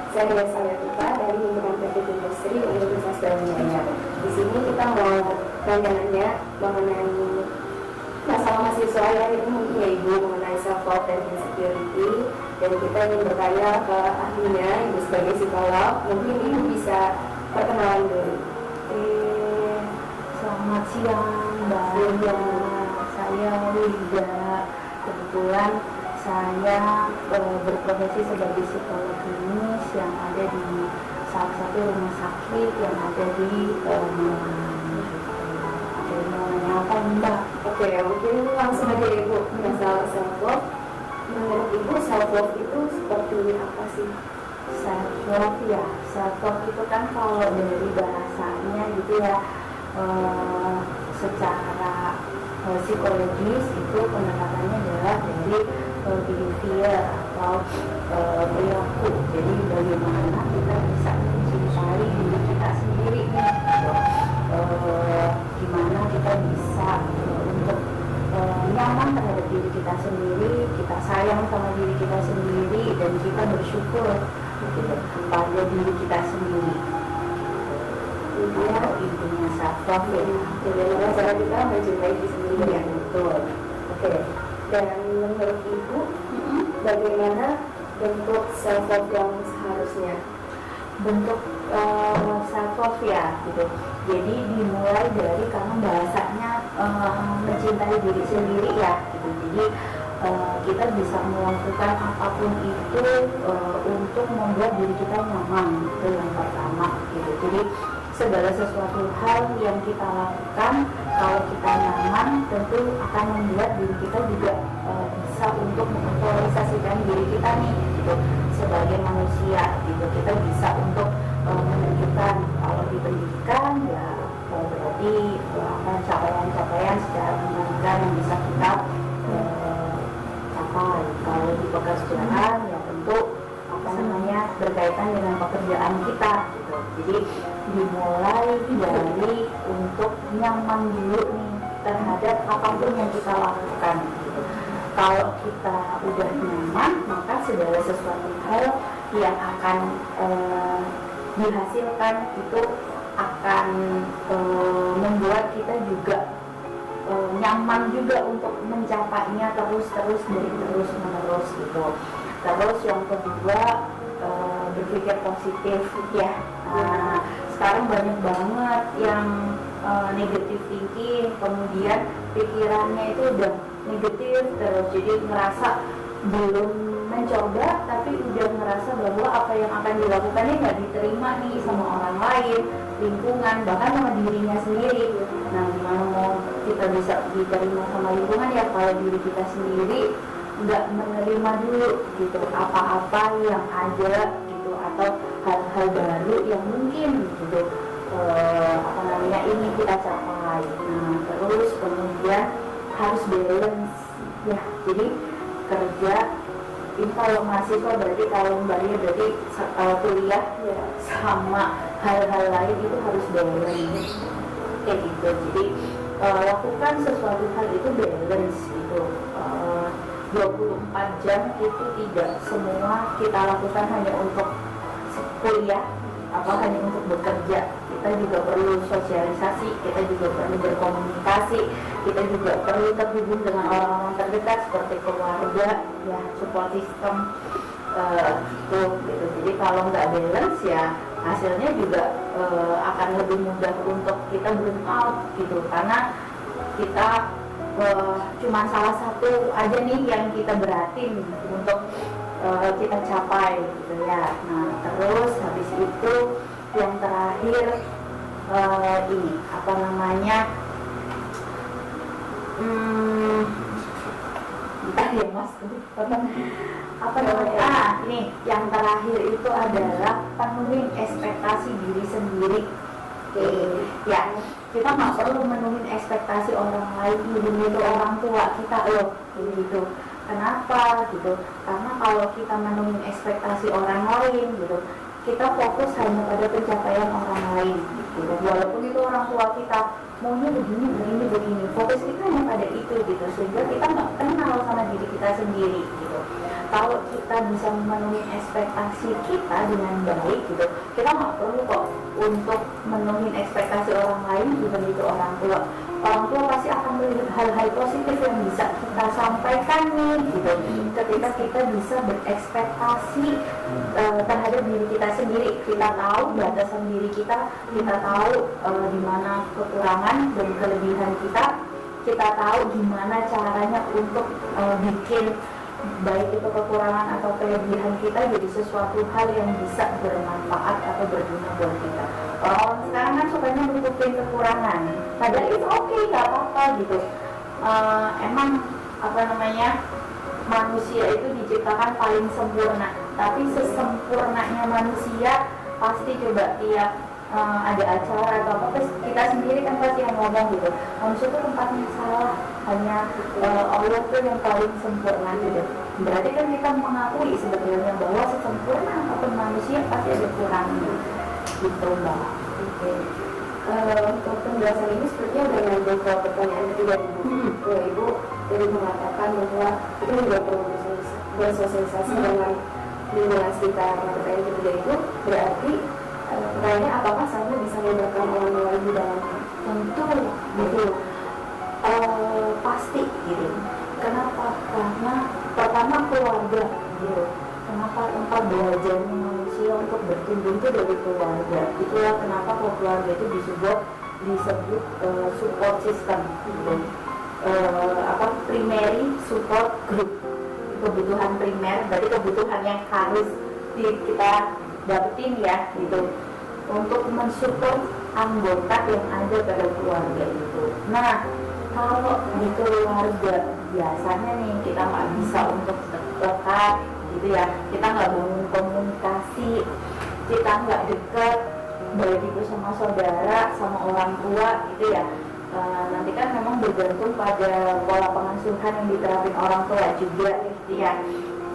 Saya Desa Yatika dari Himpunan PT Industri Universitas Brawijaya. Di sini kita mau nanya mengenai masalah mahasiswa yang itu mungkin ya Ibu mengenai self-love dan insecurity, dan kita ingin bertanya ke ahlinya, Ibu sebagai psikolog. Mungkin Ibu bisa perkenalan dulu. Selamat siang Mbak Wida, saya Wida. Kebetulan saya berprofesi sebagai psikolog klinis yang ada di salah satu rumah sakit yang ada di Malang. Apa Mbak? Oke, mungkin langsung aja Ibu masalah self-love. Menurut Ibu self-love itu seperti apa sih? Self-love ya, self-love itu kan kalau dari bahasanya gitu ya, secara psikologis itu pendekatannya adalah dari behavior atau perilaku. Jadi bagaimana kita bisa mencintai diri kita sendiri nih, gitu. Gimana kita bisa untuk nyaman terhadap diri kita sendiri, kita sayang sama diri kita sendiri, dan kita bersyukur gitu, pada diri kita sendiri. Intinya self-love ya, Bagaimana cara kita mencintai diri sendiri ya? betul. Oke. Dan menurut Ibu, bagaimana bentuk self-love yang seharusnya? Bentuk self-love ya gitu. Jadi dimulai dari, karena bahasanya mencintai diri sendiri ya gitu. Jadi kita bisa melakukan apapun itu untuk membuat diri kita nyaman, itu yang pertama gitu. Jadi segala sesuatu hal yang kita lakukan, kalau kita nyaman, tentu akan membuat diri kita juga bisa untuk mengaktualisasikan diri kita nih gitu, sebagai manusia gitu. Kita bisa untuk menunjukkan kalau di pendidikan ya berarti capaian-capaian secara pendidikan yang bisa kita capai. Kalau di pekerjaan ya tentu berkaitan dengan pekerjaan kita gitu. Jadi dimulai dari untuk nyaman dulu nih terhadap apapun yang kita lakukan gitu. Kalau kita udah nyaman, maka segala sesuatu hal yang akan dihasilkan itu akan membuat kita juga nyaman juga untuk mencapainya terus menerus gitu. Terus yang kedua, berpikir positif ya. Sekarang banyak banget yang negatif thinking, kemudian pikirannya itu udah negatif terus, jadi ngerasa belum mencoba tapi udah ngerasa bahwa apa yang akan dilakukannya nggak diterima nih sama orang lain, lingkungan, bahkan sama dirinya sendiri. Nah, gimana mau kita bisa diterima sama lingkungan ya kalau diri kita sendiri nggak menerima dulu gitu apa-apa yang ada gitu, atau hal-hal baru yang mungkin gitu ini kita capai. Nah, terus kemudian harus balance ya. Jadi kerja itu kalau mahasiswa berarti, kalau Mbaknya berarti kuliah ya, sama hal-hal lain itu harus balance kayak gitu. Jadi lakukan sesuatu hal itu balance gitu. 24 jam itu tidak semua kita lakukan hanya untuk kuliah atau hanya untuk bekerja. Kita juga perlu sosialisasi, kita juga perlu berkomunikasi, kita juga perlu terhubung dengan orang-orang terdekat seperti keluarga ya, support system gitu. Jadi kalau nggak balance ya hasilnya juga akan lebih mudah untuk kita burn out gitu, karena kita cuma salah satu aja nih yang kita beratin untuk kita capai gitu ya. Nah, terus habis itu yang terakhir ini entah ya Mas, ini yang terakhir itu adalah penuhin ekspektasi diri sendiri. Ya, kita nggak perlu menuhin ekspektasi orang lain, itu orang tua kita loh gitu. Kenapa gitu? Karena kalau kita menuhin ekspektasi orang lain gitu, kita fokus hanya pada pencapaian orang lain gitu. Walaupun itu orang tua kita maunya begini begini begini, fokus kita hanya pada itu gitu, sehingga kita nggak kenal sama diri kita sendiri gitu. Kalau kita bisa memenuhi ekspektasi kita dengan baik gitu, kita nggak perlu kok untuk memenuhi ekspektasi orang lain, even itu orang tua. Orang tua pasti akan melihat hal-hal positif yang bisa kita sampaikan nih gitu. Ketika kita bisa berekspektasi terhadap diri kita sendiri, kita tahu batasan diri kita tahu di mana kekurangan dan kelebihan kita tahu gimana caranya untuk bikin baik itu kekurangan atau kelebihan kita jadi sesuatu hal yang bisa bermanfaat atau berguna buat kita. Orang sekarang kan sukanya menutupin kekurangan, padahal itu oke, nggak apa-apa gitu. Emang manusia itu diciptakan paling sempurna, tapi sesempurnanya manusia pasti coba tiap ada acara atau apa, kita sendiri kan pasti yang ngomong gitu, manusia itu tempatnya salah, hanya Allah tuh yang paling sempurna gitu. Berarti kan kita mengakui sebetulnya bahwa sesempurna apapun manusia pasti ada kurangnya gitu Mbak. Oke. Untuk penjelasan ini sepertinya udah nyambung ke pertanyaan ketiga Ibu. Ibu tadi mengatakan bahwa kita juga perlu bersosialisasi dengan lingkungan sekitar. Pertanyaan ketiga itu berarti pertanyaannya apakah saya bisa melibatkan orang lain di dalamnya? Tentu gitu. Pasti gitu. Kenapa? Karena pertama keluarga gitu. Kenapa tempat belajarnya manusia untuk bertumbuh itu dari keluarga? Itulah kenapa keluarga itu disebut support system gitu. Primary support group. Kebutuhan primer, berarti kebutuhan yang harus kita dapetin ya gitu, untuk mensupport anggota yang ada pada keluarga itu. Nah, kalau di keluarga biasanya nih kita nggak bisa untuk dekat gitu ya, kita nggak bangun komunikasi, kita nggak dekat baik itu sama saudara, sama orang tua gitu ya. Nanti kan memang bergantung pada pola pengasuhan yang diterapin orang tua juga gitu ya.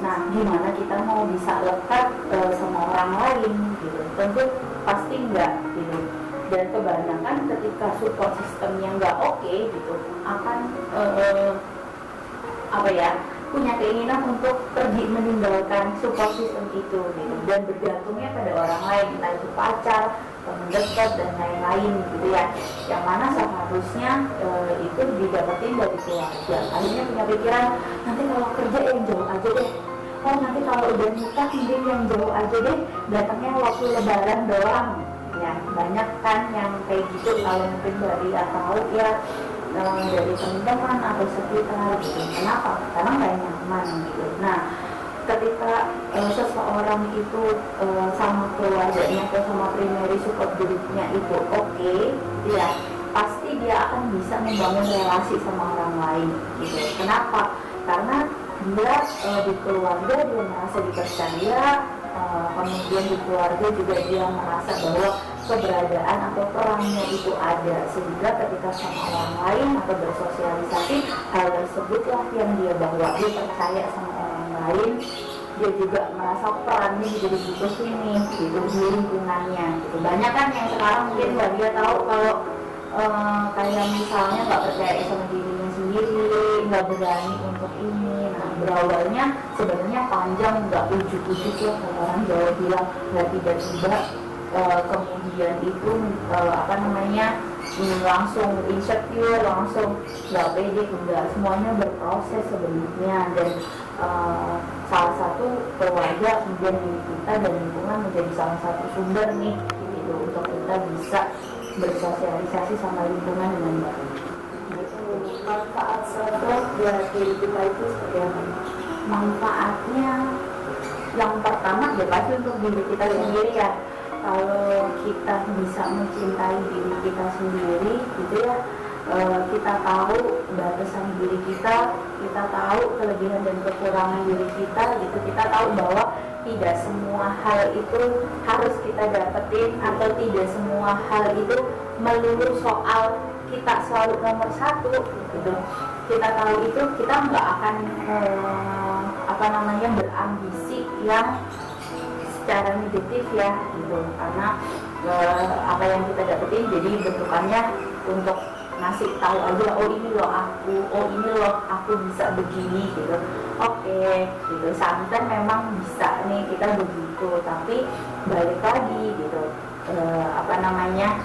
Nah, gimana kita mau bisa lekat sama orang lain gitu? Tentu pasti enggak gitu. Dan kebanyakan ketika support sistemnya enggak oke gitu, akan punya keinginan untuk pergi meninggalkan support system itu gitu, dan bergantungnya pada orang lain, entah itu pacar, teman dekat dan lain-lain gitu ya, yang mana seharusnya itu didapetin dari keluarga. Akhirnya punya pikiran, nanti kalau kerja yang jauh aja deh, nanti kalau udah nikah mending yang jauh aja deh, datangnya waktu lebaran doang ya. Banyak kan yang kayak gitu, kalau mungkin dari tahu ya dari teman-teman atau sekitar gitu. Kenapa? Karena nggak nyaman gitu. Nah, ketika seseorang itu sama keluarganya atau sama primary support groupnya itu oke, ya pasti dia akan bisa membangun relasi sama orang lain gitu. Kenapa? Karena dia di keluarga dia merasa dipercaya, kemudian di keluarga juga dia merasa bahwa keberadaan atau perannya itu ada, sehingga ketika sama orang lain atau bersosialisasi, hal tersebutlah yang dia bawa. Dia percaya sama orang lain, dia juga merasa perannya juga dibutuhin nih gitu di lingkungannya gitu. Banyak kan yang sekarang mungkin nggak dia tahu kalau kayak misalnya nggak percaya sama dirinya sendiri, nggak berani untuk ini. Nah, berawalnya sebenarnya panjang, nggak ujuk-ujuk ya, kalau orang Jawa bilang nggak tiba-tiba kemudian itu langsung insecure, langsung nggak pede, enggak, semuanya berproses sebenarnya. Dan salah satu keluarga kemudian kita dan lingkungan menjadi salah satu sumber nih gitu, untuk kita bisa bersosialisasi sama lingkungan dengan baik. Manfaat self-love buat diri kita itu seperti apa? Manfaatnya yang pertama ya pasti untuk diri kita sendiri ya. Kalau kita bisa mencintai diri kita sendiri gitu ya, kita tahu batasan diri kita tahu kelebihan dan kekurangan diri kita gitu, kita tahu bahwa tidak semua hal itu harus kita dapetin, atau tidak semua hal itu melulu soal kita selalu nomor satu gitu. Kita tahu itu, kita nggak akan berambisi yang secara negatif ya gitu, karena apa yang kita dapetin, jadi bentukannya untuk ngasih tahu aja, oh ini loh aku, oh ini loh aku bisa begini gitu. Oke, gitu. Sometimes memang bisa nih kita begitu, tapi balik lagi gitu, apa namanya,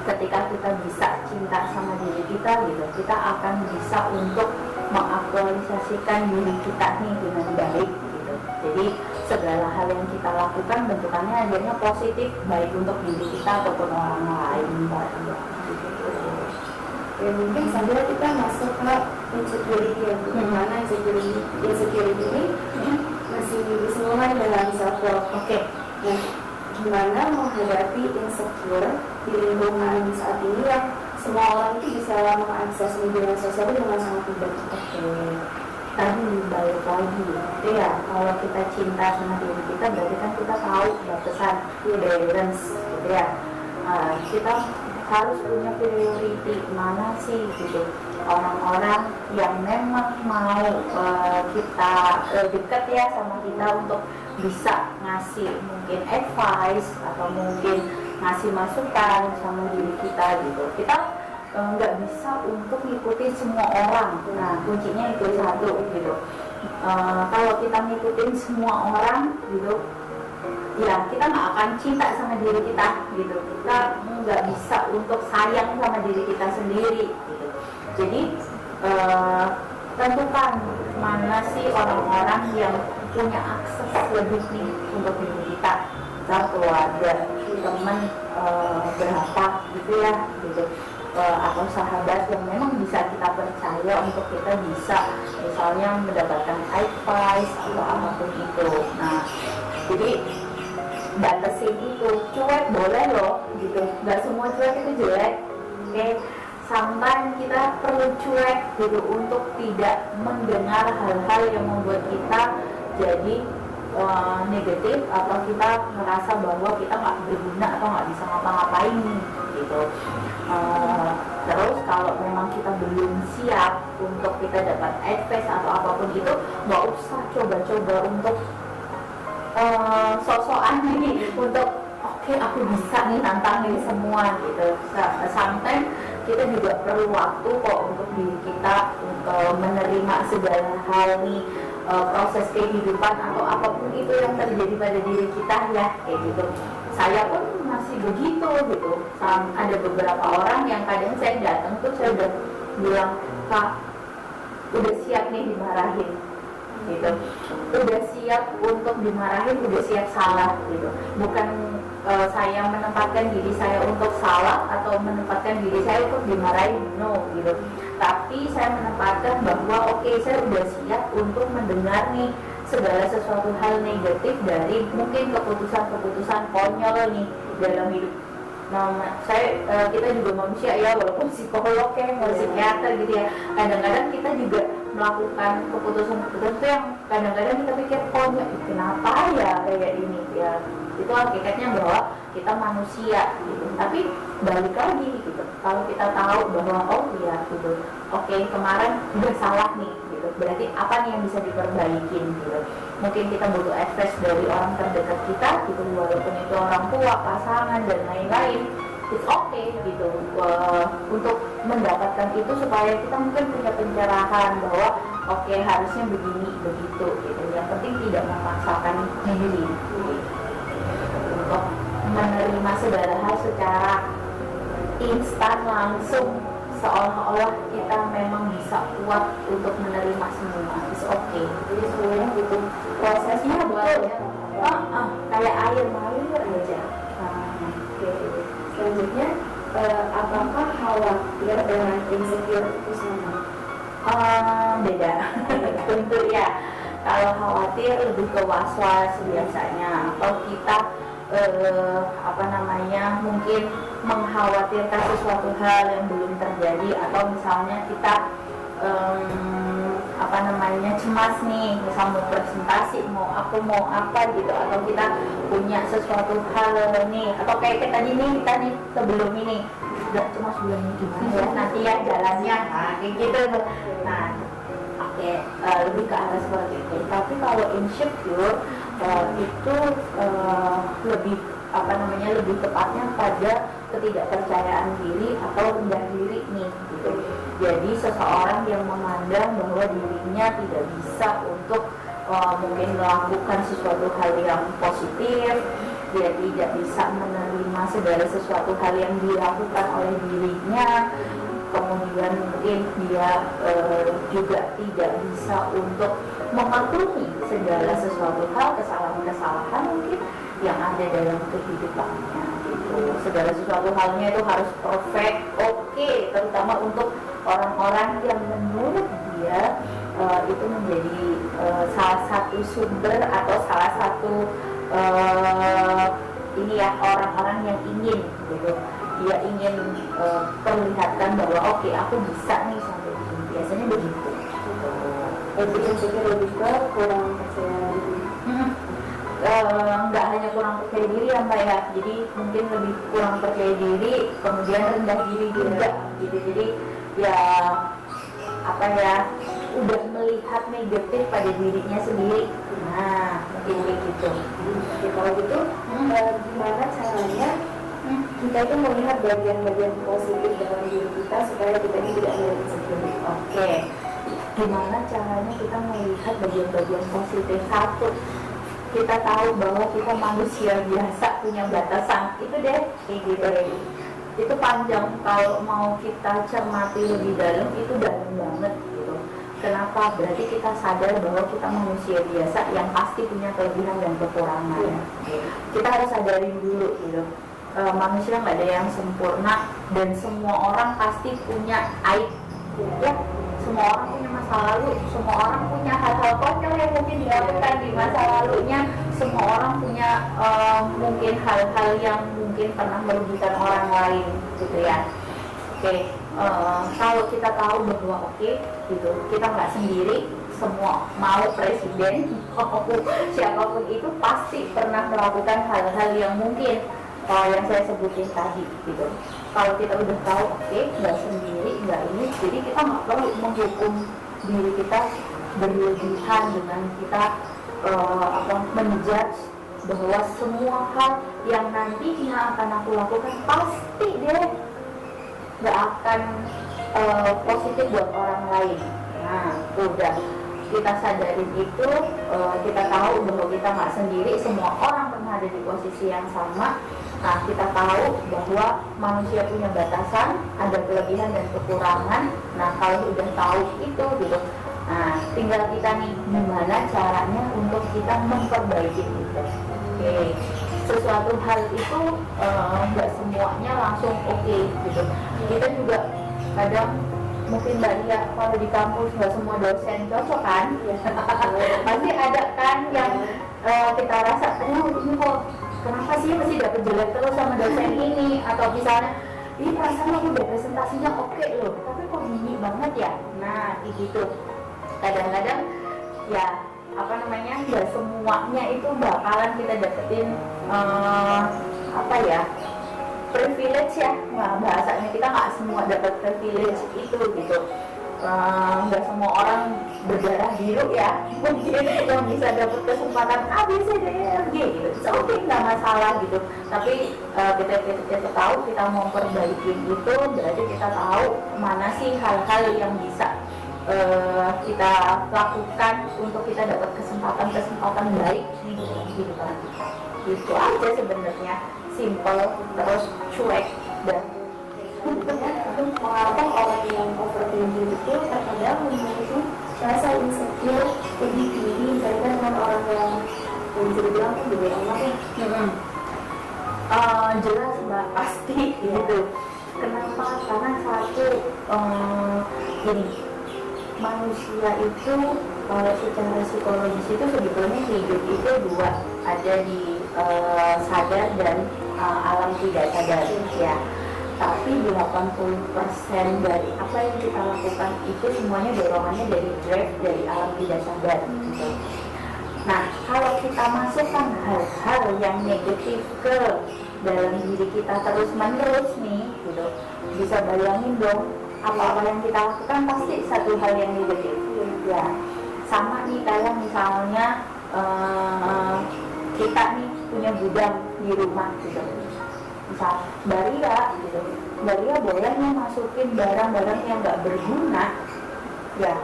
ketika kita bisa cinta sama diri kita gitu, kita akan bisa untuk mengaktualisasikan diri kita nih dengan baik gitu. Jadi segala hal yang kita lakukan bentukannya akhirnya positif, baik untuk diri kita ataupun orang lain, Mbak. Ya, mungkin sambil kita masuk ke insecurity ya, dimana insecurity ini masih disemua dalam self love. Oke. Nah, gimana menghadapi insecure di lingkungan saat ini yang semua orang itu bisa mengakses media sosial dengan sangat mudah. Oke. Tadi balik lagi itu ya, kalau kita cinta sama diri kita berarti kan kita tahu batasan balance gitu ya. Kita harus punya priority mana sih gitu, orang-orang yang memang mau kita dekat ya sama kita untuk bisa ngasih mungkin advice atau mungkin ngasih masukan sama diri kita gitu. Kita nggak bisa untuk ngikutin semua orang. Nah, kuncinya itu satu gitu. Kalau kita ngikutin semua orang gitu, ya kita nggak akan cinta sama diri kita gitu. Kita nggak bisa untuk sayang sama diri kita sendiri gitu. Jadi tentukan mana sih orang-orang yang punya akses lebih nih untuk diri kita, keluarga, teman, berapa gitu ya gitu, atau sahabat yang memang bisa kita percaya untuk kita bisa misalnya mendapatkan advice atau apapun itu. Nah, jadi batasin itu. Cuek boleh loh gitu, nggak semua cuek itu jelek. Oke, sometimes kita perlu cuek gitu untuk tidak mendengar hal-hal yang membuat kita jadi negatif, atau kita merasa bahwa kita nggak berguna atau nggak bisa ngapa-ngapain gitu. Terus kalau memang kita belum siap untuk kita dapat advice atau apapun itu, nggak usah coba-coba untuk sok-sokan nih untuk oke, aku bisa nih nantangin semua gitu. Sometimes kita juga perlu waktu kok untuk diri kita untuk menerima segala hal nih, proses kehidupan atau apapun itu yang terjadi pada diri kita ya kayak gitu. Saya pun masih begitu gitu. Ada beberapa orang yang kadang saya datang tuh saya udah bilang, Kak, udah siap nih dimarahin gitu, udah siap untuk dimarahin, udah siap salah gitu. Bukan saya menempatkan diri saya untuk salah atau menempatkan diri saya untuk dimarahin, no gitu. Tapi saya menempatkan bahwa oke, saya udah siap untuk mendengar nih segala sesuatu hal negatif dari mungkin keputusan-keputusan konyol nih dalam hidup. Nah, kita juga manusia ya, walaupun psikolog ya, psikiater gitu ya. Kadang-kadang kita juga melakukan keputusan-keputusan itu yang kadang-kadang kita pikir, oh ya, kenapa ya kayak ini ya. Itu hakikatnya bahwa kita manusia gitu. Tapi balik lagi gitu, kalau kita tahu bahwa oh iya gitu, oke, kemarin udah salah nih gitu, berarti apa nih yang bisa diperbaikin gitu. Mungkin kita butuh advice dari orang terdekat kita gitu, walaupun itu orang tua, pasangan dan lain-lain, it's okay gitu, untuk mendapatkan itu supaya kita mungkin punya pencerahan bahwa oke, harusnya begini begitu gitu. Yang penting tidak memaksakan diri untuk menerima segala hal secara instan langsung, seolah-olah kita memang bisa kuat untuk menerima semua. It's okay. Jadi semuanya butuh prosesnya buat kayak air mengalir aja. Oke. Selanjutnya, apakah khawatir dengan insecure itu sama? Beda. Tentu ya. Kalau khawatir lebih ke was-was biasanya, atau kita mungkin mengkhawatirkan sesuatu hal yang belum terjadi, atau misalnya kita cemas nih, misal mau presentasi, mau apa gitu, atau kita punya sesuatu hal nih, atau kayak tadi nih kita nih sebelum ini udah cemas bulan ini gimana ya nanti ya jalannya, kayak gitu. Nah, lebih ke arah seperti itu. Tapi kalau insecure itu lebih lebih tepatnya pada ketidakpercayaan diri atau rendah diri nih gitu. Jadi seseorang yang memandang bahwa dirinya tidak bisa untuk mungkin melakukan sesuatu hal yang positif, dia tidak bisa menerima segala sesuatu hal yang dilakukan oleh dirinya, kemudian mungkin dia juga tidak bisa untuk memaklumi segala sesuatu hal, kesalahan-kesalahan mungkin yang ada dalam kehidupannya gitu. Segala sesuatu halnya itu harus perfect, oke, terutama untuk orang-orang yang menurut dia itu menjadi salah satu sumber atau salah satu orang-orang yang ingin gitu, dia ingin perlihatkan bahwa oke, aku bisa nih sampai sini, biasanya begitu. Itu pikir lebih ke kurang percaya diri. Nggak hanya kurang percaya diri ya Mbak ya, jadi mungkin lebih kurang percaya diri, kemudian rendah diri juga gitu. Jadi ya udah melihat negatif pada dirinya sendiri. Nah, mungkin kayak gitu. Oke, kalau gitu gimana caranya kita itu melihat bagian-bagian positif dalam diri kita supaya kita ini tidak menjadi insecure? Oke, gimana caranya kita melihat bagian-bagian positif? Satu, kita tahu bahwa kita manusia biasa, punya batasan. Itu deh, kayak gitu. Itu panjang, kalau mau kita cermati lebih dalam, itu dalam banget gitu. Kenapa? Berarti kita sadar bahwa kita manusia biasa yang pasti punya kelebihan dan kekurangan. Kita harus sadarin dulu gitu. Manusia nggak ada yang sempurna dan semua orang pasti punya aib. Ya, semua orang punya masa lalu, semua orang punya hal-hal konyol yang mungkin dilakukan di masa lalunya, semua orang punya mungkin hal-hal yang mungkin pernah merugikan orang lain gitu ya. Oke, kalau kita tahu bahwa gitu, kita nggak sendiri, semua mau presiden siapapun itu pasti pernah melakukan hal-hal yang mungkin yang saya sebutin tadi gitu. Kalau kita udah tahu nggak sendiri, nggak ini, jadi kita nggak perlu menghukum diri kita berlebihan dengan kita menjudge bahwa semua hal yang nantinya akan aku lakukan pasti deh nggak akan positif buat orang lain. Nah, udah kita sadarin itu, kita tahu bahwa kita nggak sendiri, semua orang pernah ada di posisi yang sama. Nah, kita tahu bahwa manusia punya batasan, ada kelebihan dan kekurangan. Nah, kalau udah tahu itu gitu, nah tinggal kita nih gimana caranya untuk kita memperbaiki itu. Oke, sesuatu hal itu nggak semuanya langsung gitu. Kita juga kadang mungkin Mbak Lia, kalau di kampus nggak semua dosen cocok kan? Pasti ada kan yang kita rasa, ini kok kenapa sih masih dapat jelek terus sama dosen ini, atau misalnya ini perasaan aku udah presentasinya oke loh, tapi kok gini banget ya. Nah gitu, kadang-kadang ya nggak semuanya itu bakalan kita dapetin privilege ya. Nah, bahasanya kita nggak semua dapat privilege itu gitu. Nggak semua orang berdarah biru ya, mungkin yang bisa dapat kesempatan A, B, C, D, E, F, G gitu. Oke, nggak masalah gitu. Tapi kita tahu kita mau perbaiki itu, berarti kita tahu mana sih hal-hal yang bisa kita lakukan untuk kita dapat kesempatan baik di kehidupan kita. Itu aja sebenarnya, simple terus cuek dan mengapa orang yang overthinking itu terkadang memiliki rasa insecure lebih tinggi dibandingkan dengan orang yang bisa dibilang kan juga enak ya. Jelas Mbak, pasti gitu. Kenapa? Karena satu gini, manusia itu secara psikologis itu sebetulnya hidup itu dua, ada di sadar dan alam tidak sadar ya. Tapi 80% dari apa yang kita lakukan itu semuanya dorongannya dari drive dari alam tidak sadar gitu. Nah, kalau kita masukkan hal-hal yang negatif ke dalam diri kita terus-menerus nih gitu, bisa bayangin dong, apa-apa yang kita lakukan pasti satu hal yang negatif ya. Sama nih kayak misalnya kita nih punya gudang di rumah gitu, misal Baria gitu, Baria boleh nih masukin barang-barang yang nggak berguna, ya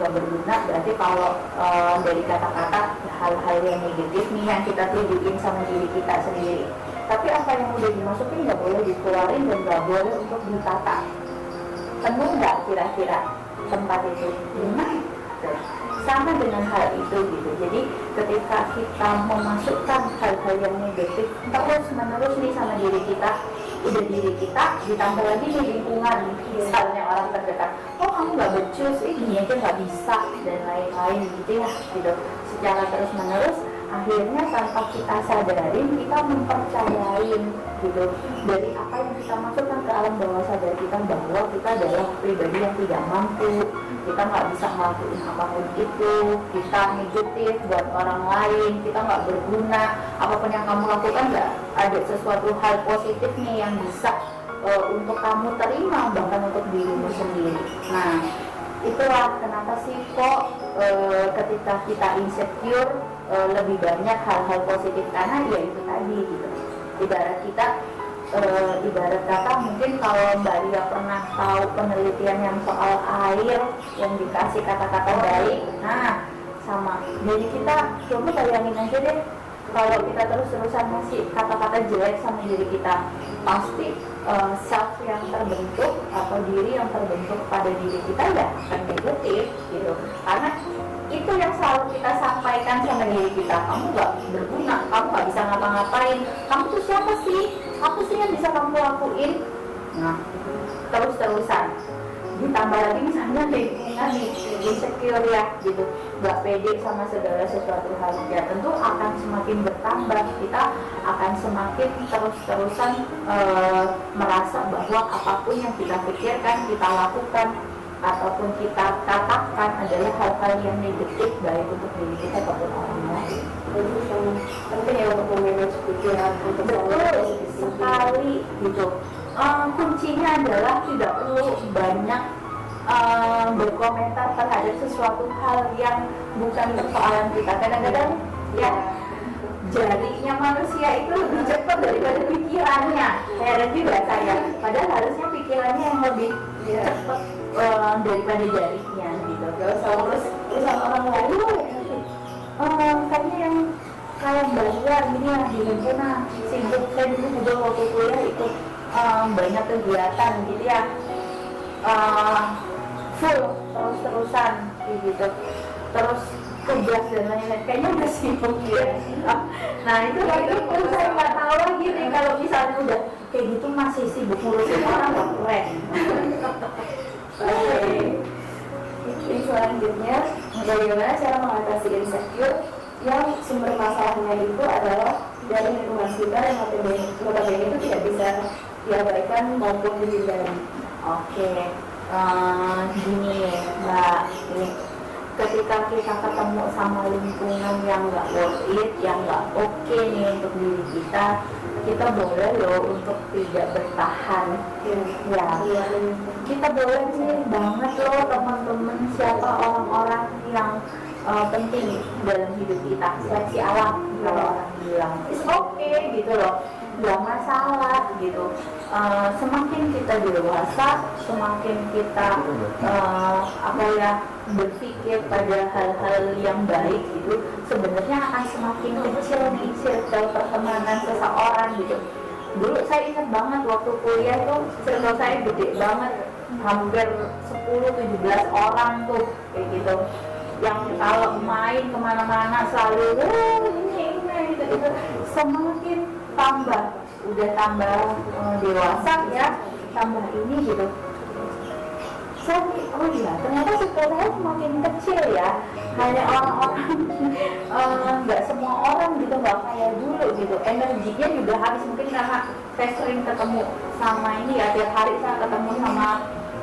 nggak berguna berarti kalau dari kata-kata hal-hal yang negatif nih yang kita tunjukin sama diri kita sendiri. Tapi apa yang udah dimasukin nggak boleh dikeluarin dan nggak boleh untuk ditata. Penuh nggak kira-kira tempat itu? Sama dengan hal itu gitu. Jadi ketika kita memasukkan hal-hal yang negatif terus menerus nih sama diri kita, udah diri kita ditambah lagi di lingkungan, misalnya orang terdekat, oh kamu nggak becus, gini aja nggak bisa dan lain-lain gitu ya, gitu. Secara terus menerus akhirnya tanpa kita sadarin kita mempercayain gitu dari apa yang kita masukkan ke alam bawah sadar kita bahwa kita adalah pribadi yang tidak mampu, kita nggak bisa ngelakuin apapun itu, kita negatif buat orang lain, kita nggak berguna, apapun yang kamu lakukan nggak ada sesuatu hal positif nih yang bisa untuk kamu terima bahkan untuk dirimu sendiri. Nah itulah kenapa sih kok ketika kita insecure lebih banyak hal-hal positif, karena ya itu tadi gitu. Ibarat kita ibarat kata mungkin kalau Mbak Ria pernah tahu penelitian yang soal air yang dikasih kata-kata baik, nah sama jadi kita coba bayangin aja deh kalau kita terus-terusan ngasih kata-kata jelek sama diri kita, pasti self yang terbentuk atau diri yang terbentuk pada diri kita ya akan negatif gitu. Karena itu yang selalu kita sampaikan sama diri kita, kamu nggak berguna, kamu nggak bisa ngapa-ngapain, kamu tuh siapa sih, apa sih yang bisa kamu lakuin. Nah terus-terusan ditambah lagi misalnya lingkungan nih insecure ya gitu, nggak pede sama segala sesuatu hal, ya tentu akan semakin bertambah, kita akan semakin terus-terusan merasa bahwa apapun yang kita pikirkan, kita lakukan ataupun kita katakan adalah hal-hal yang negatif baik untuk diri kita ataupun orang lain. Jadi yang penting ya untuk memanage pikiran untuk betul sekali gitu. Kuncinya adalah tidak perlu banyak berkomentar terhadap sesuatu hal yang bukan persoalan kita. Kadang-kadang ya jarinya manusia itu lebih cepat daripada pikirannya. Heran juga saya. Padahal harusnya pikirannya yang lebih cepat daripada jarinya gitu. terus sama orang lain Kayaknya yang kayak belajar ini ya di himpunan sibuk. Saya dulu juga waktu kuliah ikut banyak kegiatan gitu ya, full terus-terusan gitu, terus tugas dan lain-lain, kayaknya udah sibuk ya. Nah itu saya nggak tahu lagi nih kalau misalnya udah kayak gitu masih sibuk ngurusin orang nggak keren. Oke, selanjutnya bagaimana cara mengatasi insecure yang sumber masalahnya itu adalah dari lingkungan kita yang notabene itu tidak bisa diabaikan maupun dihindari. Oke, gini Mbak, ini ketika kita ketemu sama lingkungan yang nggak worth it, yang nggak oke nih untuk diri kita, kita boleh loh untuk tidak bertahan. Ya, kita boleh nih banget loh teman-teman, siapa orang-orang yang penting dalam hidup kita, seleksi alam kalau orang bilang, it's okay gitu loh, nggak masalah gitu. Semakin kita dewasa, semakin kita berpikir pada hal-hal yang baik gitu, sebenarnya akan semakin kecil nih circle pertemanan seseorang gitu. Dulu saya ingat banget waktu kuliah tuh circle saya gede banget, hampir 10-17 orang tuh kayak gitu, yang kalau main kemana-mana selalu ini gitu. Semakin tambah, udah tambah dewasa ya, tambah ini gitu. Saya oh iya ternyata sekolahnya semakin kecil ya, hanya orang-orang nggak semua orang gitu, nggak kayak dulu gitu. Energinya juga habis mungkin karena saya sering ketemu sama ini ya, tiap hari saya ketemu sama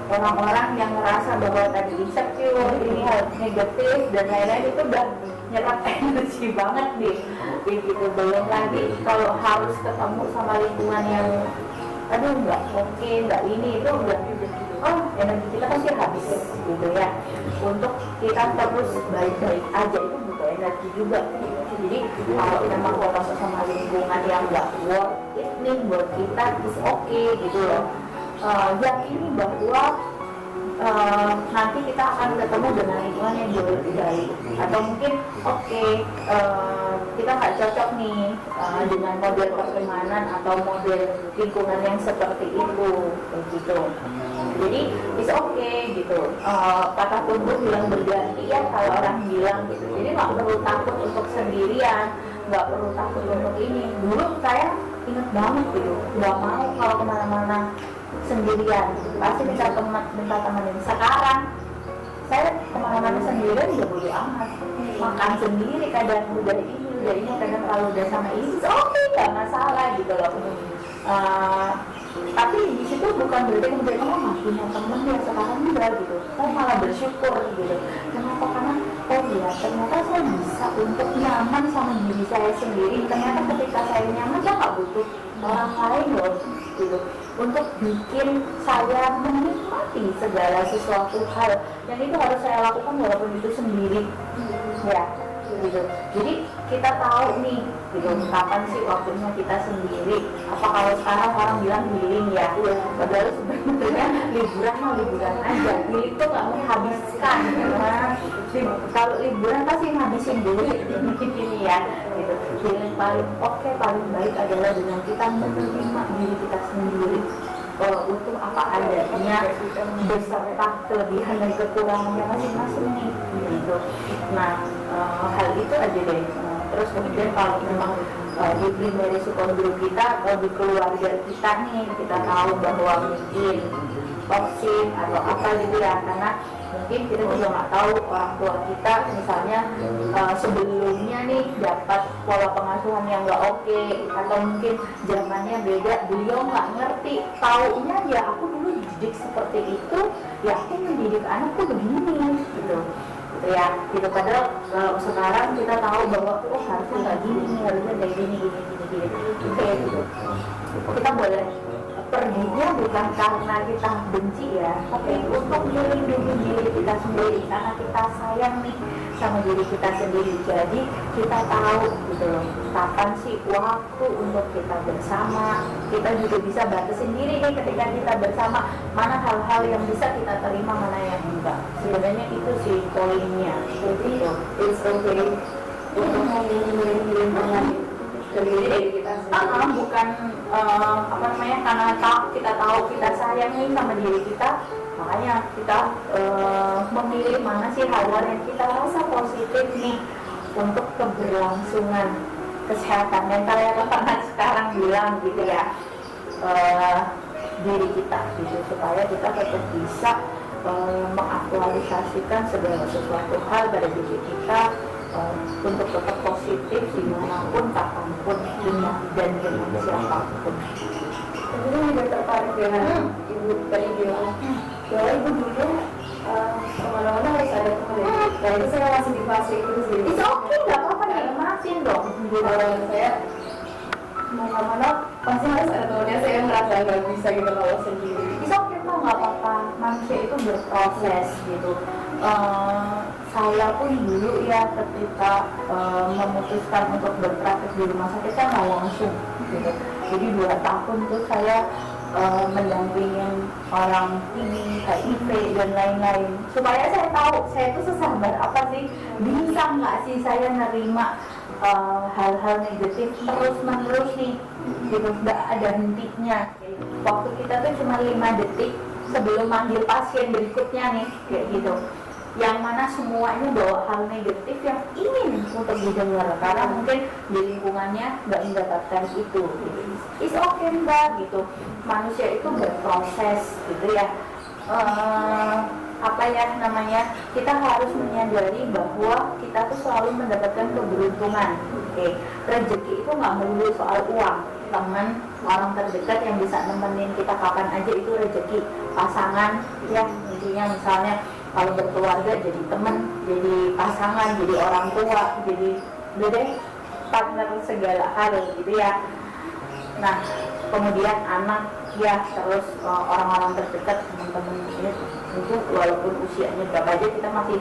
orang-orang yang ngerasa bahwa tadi insecure, ini hal negatif dan lain-lain, itu udah nyerap energi banget nih gitu. Belum lagi kalau harus ketemu sama lingkungan yang aduh nggak oke, nggak ini, itu udah energi kita pasti habis gitu ya. Untuk kita terus baik-baik aja itu butuh energi juga. Jadi kalau memang fokus sama lingkungan yang nggak worth it nih buat kita, is okay gitu loh. Yakini bahwa nanti kita akan ketemu dengan lingkungan yang jauh lebih baik, atau mungkin kita nggak cocok nih dengan model pertemanan atau model lingkungan yang seperti itu, kayak gitu. Jadi it's okay gitu. Kata tumbuh bilang berganti ya, kalau orang bilang gitu. Jadi nggak perlu takut untuk sendirian, nggak perlu takut untuk ini. Dulu saya inget banget gitu, nggak mau kalau kemana-mana sendirian, pasti minta temenin. Sekarang saya kemana-mana sendirian ya bodo amat, makan sendiri, kadang udah ini, kadang kalau udah sama ini oke, nggak masalah gitu loh. Tapi di situ bukan berarti kemudian punya temen ya sekarang enggak gitu, saya malah bersyukur gitu. Kenapa? Karena ternyata saya bisa untuk nyaman sama diri saya sendiri. Ternyata ketika saya nyaman, saya nggak butuh orang lain loh gitu, untuk bikin saya menikmati segala sesuatu hal, dan itu harus saya lakukan walaupun itu sendiri ya gitu. Jadi kita tahu nih gitu, kapan sih waktunya kita sendiri. Apa kalau sekarang orang bilang healing ya, padahal sebenarnya liburan aja. Healing tuh nggak menghabiskan, kalau liburan pasti ngabisin duit ini ya gitu. Healing paling baik adalah dengan kita menerima diri kita sendiri untuk apa adanya, beserta kelebihan dan kekurangannya masing-masing nih gitu. Nah, hal itu aja deh. Terus kemudian kalau memang di primary support group kita atau di keluarga kita nih, kita tahu bahwa mungkin toksik atau apa gitu ya, karena mungkin kita juga nggak tahu orang tua kita misalnya sebelumnya nih dapat pola pengasuhan yang nggak oke, atau mungkin zamannya beda, beliau nggak ngerti, taunya ya aku dulu dididik seperti itu, ya aku mendidik anakku begini gitu ya gitu. Padahal sekarang kita tahu bahwa harusnya nggak gini, harusnya kayak gini kayak gitu. Kita boleh perginya bukan karena kita benci ya, tapi untuk melindungi diri kita sendiri, karena kita sayang nih sama diri kita sendiri. Jadi kita tahu gitu loh, kapan sih waktu untuk kita bersama. Kita juga bisa batasin diri nih ketika kita bersama, mana hal-hal yang bisa kita terima, mana yang enggak. Sebenarnya itu sih poinnya. Jadi it's okay untuk melindungi sendiri dari kita sendiri. Bukan karena kita tahu kita sayang nih sama diri kita, makanya kita memilih mana sih hal-hal yang kita rasa positif nih untuk keberlangsungan kesehatan mental yang orang sekarang bilang gitu ya, diri kita gitu, supaya kita tetap bisa mengaktualisasikan segala sesuatu hal pada diri kita untuk tetap positif dimanapun, kapanpun, dan dengan siapapun. Jadi juga tertarik dengan ibu tadi bilang bahwa ibu dulu kemana-mana harus ada teman. Dan itu saya masih di fase itu sih. Itu oke, nggak apa-apa, nikmatin dong. Kalau saya kemana-mana pasti harus ada temannya. Saya merasa nggak bisa gitu kalau sendiri. Itu oke kok, nggak apa-apa. Manusia itu berproses gitu. Saya pun dulu ya ketika memutuskan untuk berpraktek di rumah sakit, saya nggak langsung gitu. Jadi 2 tahun tuh saya mendampingin orang ini, HIV dan lain-lain, supaya saya tahu saya itu sesabar apa sih, bisa nggak sih saya nerima hal-hal negatif terus-menerus nih gitu, nggak ada hentinya. Waktu kita tuh cuma 5 detik sebelum manggil pasien berikutnya nih, kayak gitu, yang mana semuanya bawa hal negatif yang ingin untuk didengar, karena mungkin di lingkungannya nggak mendapatkan itu gitu. It's okay mbak gitu, manusia itu berproses gitu ya. Kita harus menyadari bahwa kita tuh selalu mendapatkan keberuntungan. Rezeki itu nggak melulu soal uang, teman, orang terdekat yang bisa nemenin kita kapan aja itu rezeki. Pasangan ya, intinya misalnya kalau berkeluarga jadi teman, jadi pasangan, jadi orang tua, jadi partner segala hal gitu ya. Nah, kemudian anak ya, terus orang-orang terdekat, teman-teman ini, itu walaupun usianya berapa aja kita masih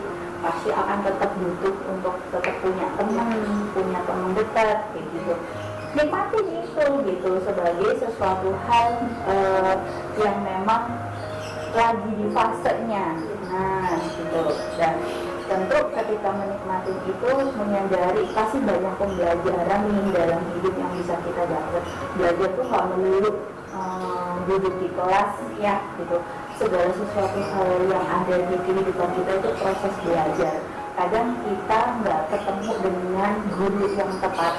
pasti akan tetap butuh untuk tetap punya teman dekat kayak gitu. Nikmatin itu gitu sebagai sesuatu hal yang memang lagi di fasenya. Nah gitu. Dan tentu ketika menikmati itu menyadari pasti banyak pembelajaran nih dalam hidup yang bisa kita dapat. Belajar tuh nggak melulu duduk di kelas ya gitu. Segala sesuatu hal yang ada di kehidupan kita itu proses belajar. Kadang kita nggak ketemu dengan guru yang tepat,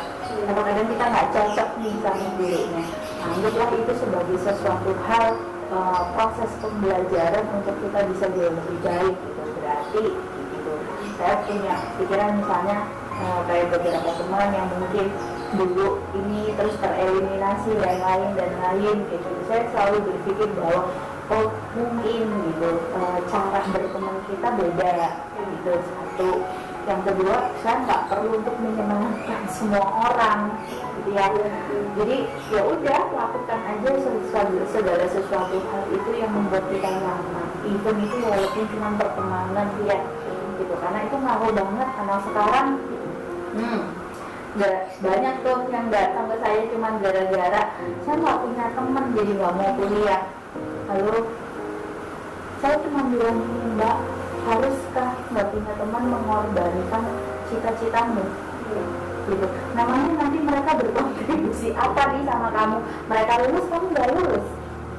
atau kadang kita nggak cocok nih sama gurunya. Anggaplah itu sebagai sesuatu hal proses pembelajaran untuk kita bisa jauh lebih baik gitu. Berarti gitu. Saya punya pikiran misalnya kayak beberapa teman yang mungkin dulu ini terus tereliminasi dan lain gitu. Saya selalu berpikir bahwa oh mungkin gitu cara berteman kita beda gitu. Satu, yang kedua saya nggak perlu untuk menyenangkan semua orang gitu ya. Jadi ya udah lakukan aja segala sesuatu hal itu yang membuat kita nyaman, even itu walaupun cuma pertemanan ya gitu, karena itu ngaruh banget. Karena sekarang banyak tuh yang datang ke saya cuma gara-gara saya nggak punya teman jadi nggak mau kuliah. Lalu saya cuma bilang, Mbak, haruskah nggak punya teman mengorbankan cita-citamu? Gitu. Namanya nanti mereka berkontribusi apa nih sama kamu? Mereka lulus, kamu nggak lulus,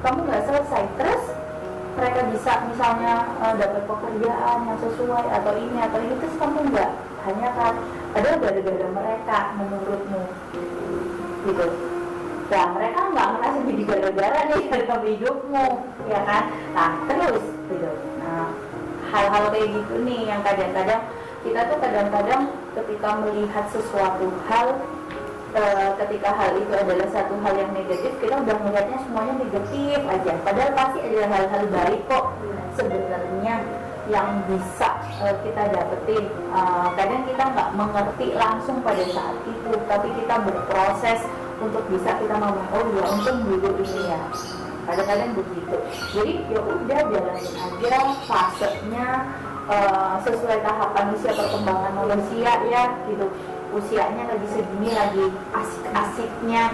kamu nggak selesai. Terus mereka bisa misalnya dapat pekerjaan yang sesuai atau ini, terus kamu nggak, hanya kan ada gara-gara mereka menurutmu gitu. Ya mereka nggak merasa jadi gara-gara nih dalam hidupmu, ya kan? Nah terus gitu. Nah hal-hal kayak gitu nih yang kadang-kadang kita tuh kadang-kadang ketika melihat sesuatu hal, ketika hal itu adalah satu hal yang negatif, kita udah melihatnya semuanya negatif aja. Padahal pasti ada hal-hal baik kok sebenarnya yang bisa kita dapetin. Kadang kita nggak mengerti langsung pada saat itu, tapi kita berproses untuk bisa kita ngomong, oh ya untung dulu ini ya. Kadang-kadang begitu. Jadi ya udah jalanin aja fasenya sesuai tahapan usia perkembangan manusia ya gitu. Usianya lagi segini, lagi asik-asiknya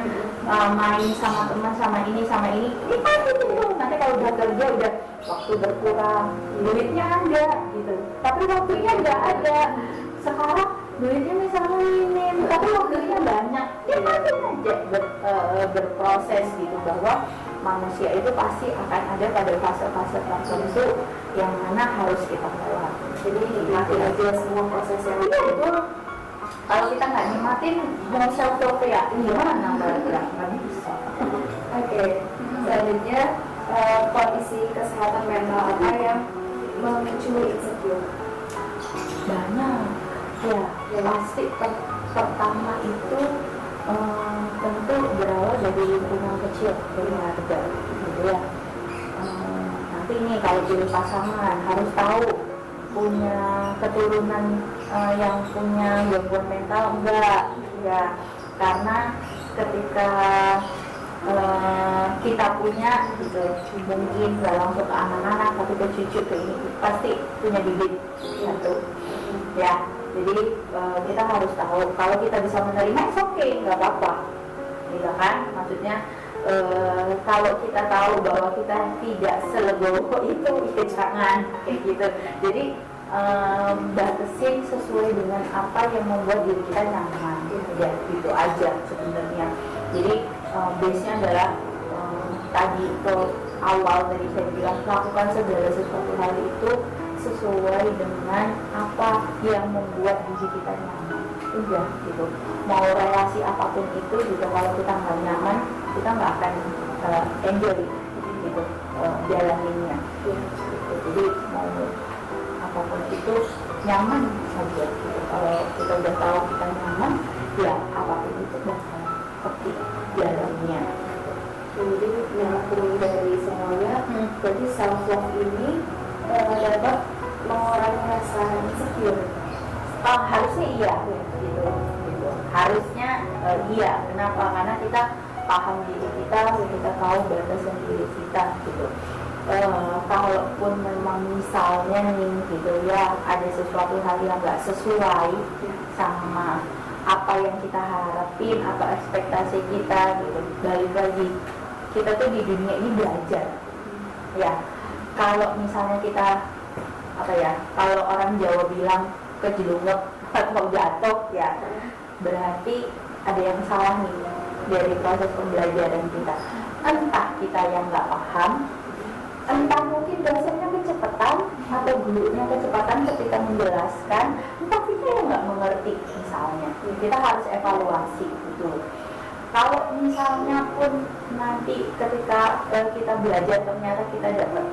main sama teman, sama ini nikmatin dulu. Nanti kalau udah kerja udah waktu berkurang, duitnya ada gitu, tapi waktunya nggak ada. Sekarang duitnya misalnya minim, tapi waktunya banyak, nikmatin aja berproses gitu, bahwa manusia itu pasti akan ada pada fase-fase tertentu yang mana harus kita melewati. Jadi nikmatin aja semua proses yang itu. Kalau kita nggak nikmatin, mau self love ya gimana nggak bisa. Oke. Selanjutnya kondisi kesehatan mental apa yang memicu insecure? Banyak ya, pasti pertama itu tentu berawal dari lingkungan kecil, dari keluarga gitu ya. Nanti nih kalau pilih pasangan harus tahu punya keturunan yang punya gangguan mental enggak ya, karena ketika kita punya gitu, mungkin nggak langsung ke anak-anak tapi ke cucu, ke ini pasti punya bibit satu ya. Jadi kita harus tahu kalau kita bisa menerima, oke, nggak apa-apa gitu kan. Maksudnya kalau kita tahu bahwa kita tidak selegowo itu, ya jangan kayak gitu. Jadi batasin sesuai dengan apa yang membuat diri kita nyaman, ya gitu aja sebenarnya. Jadi base-nya adalah tadi itu awal dari saya bilang, lakukan segala sesuatu hal itu sesuai dengan apa yang membuat diri kita nyaman. Udah gitu. Mau relasi apapun itu juga kalau kita nggak nyaman, kita nggak akan enjoy gitu jalaninnya. Gitu. Jadi mau apapun itu nyaman saja gitu. Kalau kita udah tahu kita nyaman, ya apapun itu bakal seperti jalannya. Jadi nyambung dari semuanya, berarti self love ini dapat mengurangi rasa insecure. Harusnya iya gitu. Harusnya iya. Kenapa? Karena kita paham diri kita tahu batasan diri kita gitu. kalaupun memang misalnya nih gitu ya ada sesuatu hal yang nggak sesuai sama apa yang kita harapin atau ekspektasi kita gitu, balik lagi kita tuh di dunia ini belajar ya. Kalau misalnya kita kalau orang Jawa bilang kejelungup atau jatuh ya, berarti ada yang salah nih dari proses pembelajaran kita. Entah kita yang nggak paham, entah mungkin dosennya kecepatan atau gurunya kecepatan ketika menjelaskan, entah kita yang nggak mengerti misalnya. Kita harus evaluasi gitu. Kalau misalnya pun nanti ketika kita belajar ternyata kita dapat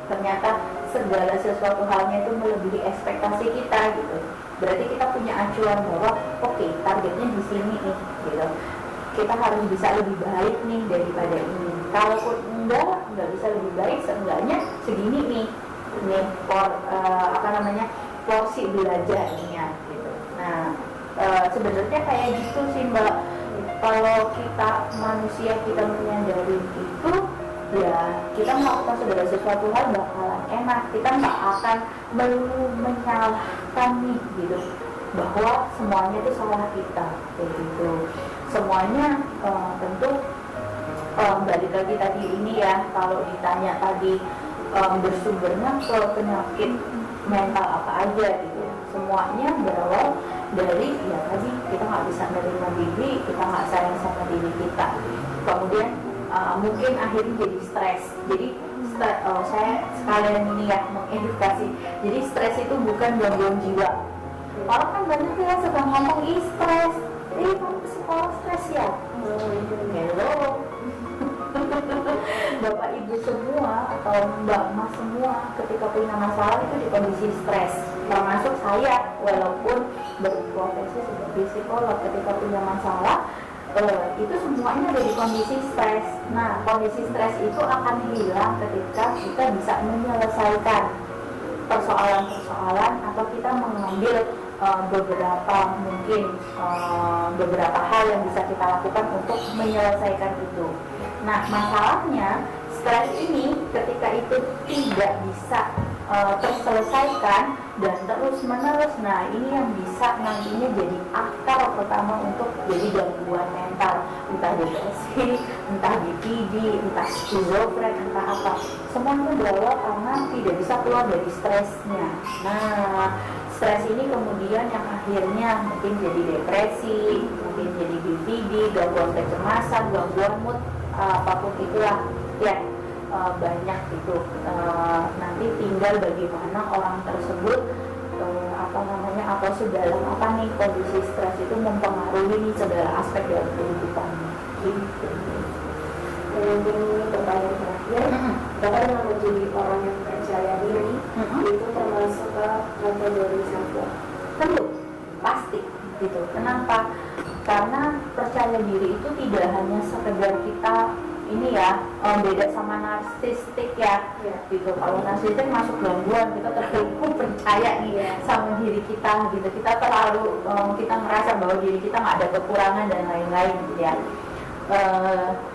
ternyata segala sesuatu halnya itu melebihi ekspektasi kita gitu, berarti kita punya acuan bahwa oke, targetnya di sini nih gitu, kita harus bisa lebih baik nih daripada ini. Kalaupun nggak bisa lebih baik, seenggaknya segini nih porsi belajarnya gitu. Nah sebenarnya kayak gitu sih Mbak. Kalau kita manusia kita menyadari itu, ya kita melakukan segala sesuatu hal bakalan enak. Kita nggak akan melulu menyalahkan nih gitu, bahwa semuanya itu salah kita kayak gitu. Semuanya tentu balik lagi tadi ini ya, kalau ditanya tadi bersumbernya ke penyakit mental apa aja gitu, semuanya berawal dari ya tadi kita nggak bisa menerima diri, kita nggak sayang sama diri kita, kemudian mungkin akhirnya jadi stres. Jadi saya sekalian ini ya mengedukasi, jadi stres itu bukan gangguan jiwa. Orang kan banyak ya suka ngomong stres, kamu psikolog stres ya. Hello Bapak Ibu semua atau Mbak Mas semua ketika punya masalah itu di kondisi stres, termasuk saya walaupun berprofesi sebagai psikolog, ketika punya masalah itu semuanya ada di kondisi stres. Nah, kondisi stres itu akan hilang ketika kita bisa menyelesaikan persoalan-persoalan atau kita mengambil beberapa hal yang bisa kita lakukan untuk menyelesaikan itu. Nah, masalahnya stres ini ketika itu tidak bisa terselesaikan dan terus menerus, nah ini yang bisa nantinya jadi akar pertama untuk jadi gangguan mental, entah depresi, entah BPD, entah schizofren, entah apa. Semuanya berawal karena tidak bisa keluar dari stresnya. Nah, stres ini kemudian yang akhirnya mungkin jadi depresi, mungkin jadi BPD, gangguan kecemasan, gangguan mood, apapun itulah ya. Banyak itu nanti tinggal bagaimana orang tersebut atau sedalam apa nih kondisi stres itu mempengaruhi nih segala aspek dalam kehidupannya gitu. Mungkin pertanyaan terakhir, Bapak dengan menjadi orang yang percaya diri itu termasuk ke kategori self-love? Tentu, pasti gitu. Kenapa? Karena percaya diri itu tidak hanya sekedar kita ini ya, beda sama narsistik ya, gitu. Kalau narsistik masuk gangguan, kita terlalu percaya nih sama diri kita gitu, kita terlalu kita merasa bahwa diri kita nggak ada kekurangan dan lain-lain gitu ya.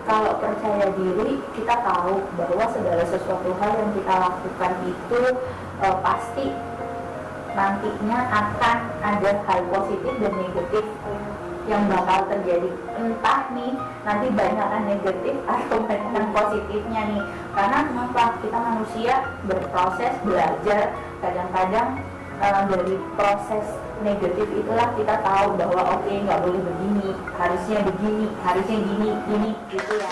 Kalau percaya diri, kita tahu bahwa segala sesuatu hal yang kita lakukan itu pasti nantinya akan ada hal positif dan negatif yang bakal terjadi, entah nih nanti banyakkan negatif atau banyakkan positifnya nih. Karena kenapa? Kita manusia berproses, belajar, kadang-kadang dari proses negatif itulah kita tahu bahwa oke, nggak boleh begini, harusnya begini, harusnya gini gitu ya.